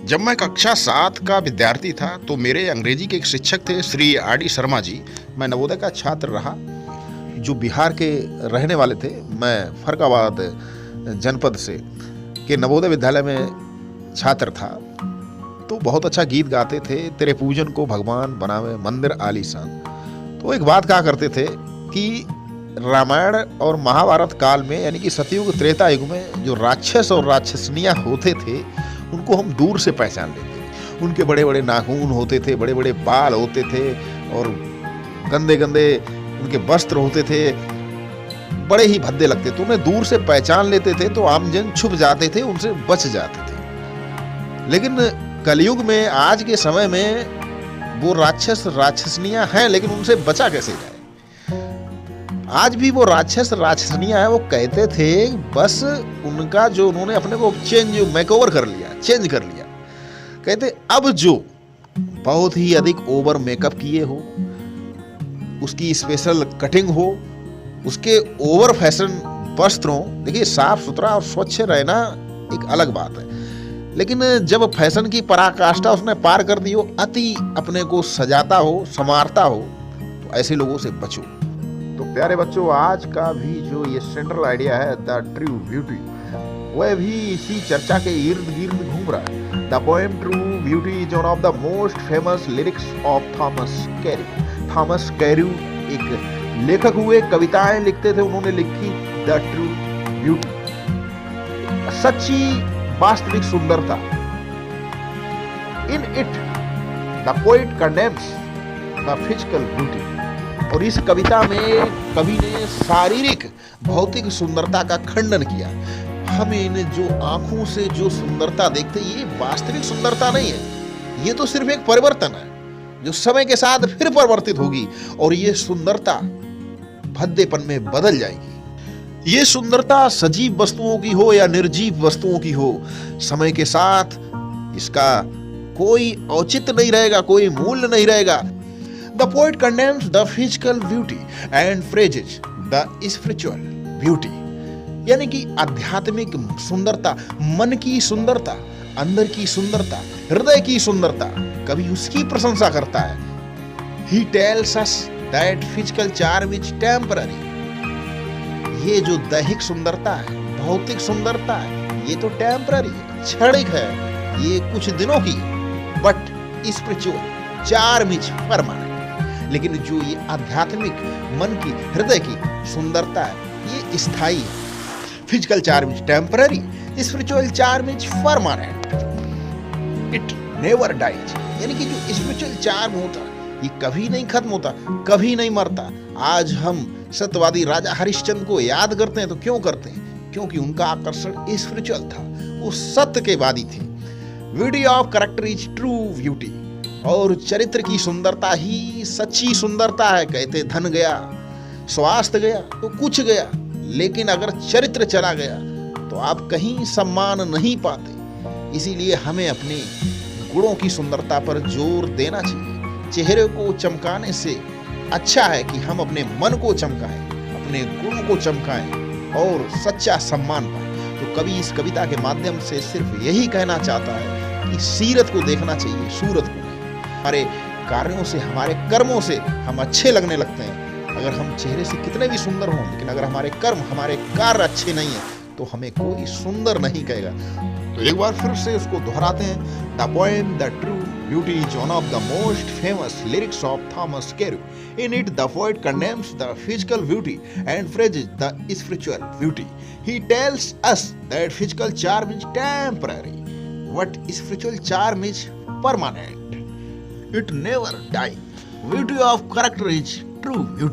जब मैं कक्षा 7 का विद्यार्थी था तो मेरे अंग्रेजी के एक शिक्षक थे श्री आर डी शर्मा जी। मैं नवोदय का छात्र रहा, जो बिहार के रहने वाले थे। मैं फर्रुखाबाद जनपद से के नवोदय विद्यालय में छात्र था। तो बहुत अच्छा गीत गाते थे, तेरे पूजन को भगवान बनावे मंदिर आलीशान। तो एक बात कहा करते थे कि रामायण और महाभारत काल में, यानी कि सतयुग त्रेता युग में, जो राक्षस और राक्षसनियाँ होते थे उनको हम दूर से पहचान लेते थे। उनके बड़े बड़े नाखून होते थे, बड़े बड़े बाल होते थे और गंदे गंदे उनके वस्त्र होते थे, बड़े ही भद्दे लगते थे। उन्हें दूर से पहचान लेते थे तो आमजन छुप जाते थे, उनसे बच जाते थे। लेकिन कलयुग में, आज के समय में, वो राक्षस राक्षसनियाँ हैं, लेकिन उनसे बचा कैसे जाए। आज भी वो राक्षस राक्षसनियाँ हैं। वो कहते थे, बस उनका जो उन्होंने अपने को मेकओवर कर लिया, चेंज कर लिया। कहते अब जो बहुत ही अधिक ओवर मेकअप किए हो, उसकी स्पेशल कटिंग हो, उसके ओवर फैशन वस्त्रों, देखिए साफ सुथरा और स्वच्छ रहना एक अलग बात है, लेकिन जब फैशन की पराकाष्ठा उसने पार कर दी हो, अति अपने को सजाता हो, संवारता हो, तो ऐसे लोगों से बचो। तो प्यारे बच्चों, आज का भी जो ये सेंट्रल आइडिया है, द ट्रू ब्यूटी, वह भी इसी चर्चा के इर्द गिर्द घूम रहा है। The poem true beauty is one of the most famous lyrics of Thomas कैर्यू। Thomas कैर्यू एक लेखक हुए, कविताएं लिखते थे। उन्होंने लिखी द ट्रू ब्यूटी, सच्ची वास्तविक सुंदरता। In it the poet condemns the physical beauty. और इस कविता में कवि ने शारीरिक भौतिक सुंदरता का खंडन किया। हम इन जो आंखों से जो सुंदरता देखते, ये वास्तविक सुंदरता नहीं है, ये तो सिर्फ एक परिवर्तन है जो समय के साथ फिर परिवर्तित होगी, और ये सुंदरता भद्देपन में बदल जाएगी। ये सुंदरता सजीव वस्तुओं की हो या निर्जीव वस्तुओं की हो, समय के साथ इसका कोई औचित्य नहीं रहेगा, कोई मूल्य नहीं रहेगा। The poet condemns the physical beauty and praises the spiritual beauty, यानी कि आध्यात्मिक सुंदरता, मन की सुंदरता, अंदर की सुंदरता, हृदय की सुंदरता, कभी उसकी प्रशंसा करता है। He tells us that physical charm is temporary. ये जो दैहिक सुंदरता है, भौतिक सुंदरता है, ये तो टेम्पररी है, क्षणिक है, ये कुछ दिनों की। But spiritual charm is permanent. लेकिन जो ये आध्यात्मिक, मन की, हृदय की सुंदरता है, ये स्थायी है। Physical charm is temporary, spiritual charm is permanent. It never dies, यानी कि जो स्पिरिचुअल चार्म होता ये कभी नहीं खत्म होता, कभी नहीं मरता। आज हम सत्यवादी राजा हरिश्चंद्र को याद करते हैं तो क्यों करते हैं? क्योंकि उनका आकर्षण स्पिरिचुअल था, वो सत्य के वादी थे। Beauty of character is true beauty, और चरित्र की सुंदरता ही सच्ची सुंदरता है। कहते धन गया, स्वास्थ्य गया तो कुछ गया, लेकिन अगर चरित्र चला गया तो आप कहीं सम्मान नहीं पाते। इसीलिए हमें अपने गुणों की सुंदरता पर जोर देना चाहिए। चेहरे को चमकाने से अच्छा है कि हम अपने मन को चमकाएं, अपने गुण को चमकाएं और सच्चा सम्मान पाएं। तो कवि इस कविता के माध्यम से सिर्फ यही कहना चाहता है कि सीरत को देखना चाहिए, सूरत को। हमारे कार्यों से, हमारे कर्मों से हम अच्छे लगने लगते हैं। अगर हम चेहरे से कितने भी सुंदर हों, लेकिन अगर हमारे कर्म, हमारे कार्य अच्छे नहीं हैं, तो हमें कोई सुंदर नहीं कहेगा। तो एक बार फिर से उसको दोहराते हैं। The poem the true beauty is one of the most famous lyrics of Thomas कैर्यू। In it the poet condemns the physical beauty and praises the spiritual beauty. He tells us that physical charm is temporary, but spiritual charm is permanent. It never dies. Beauty of character is true beauty.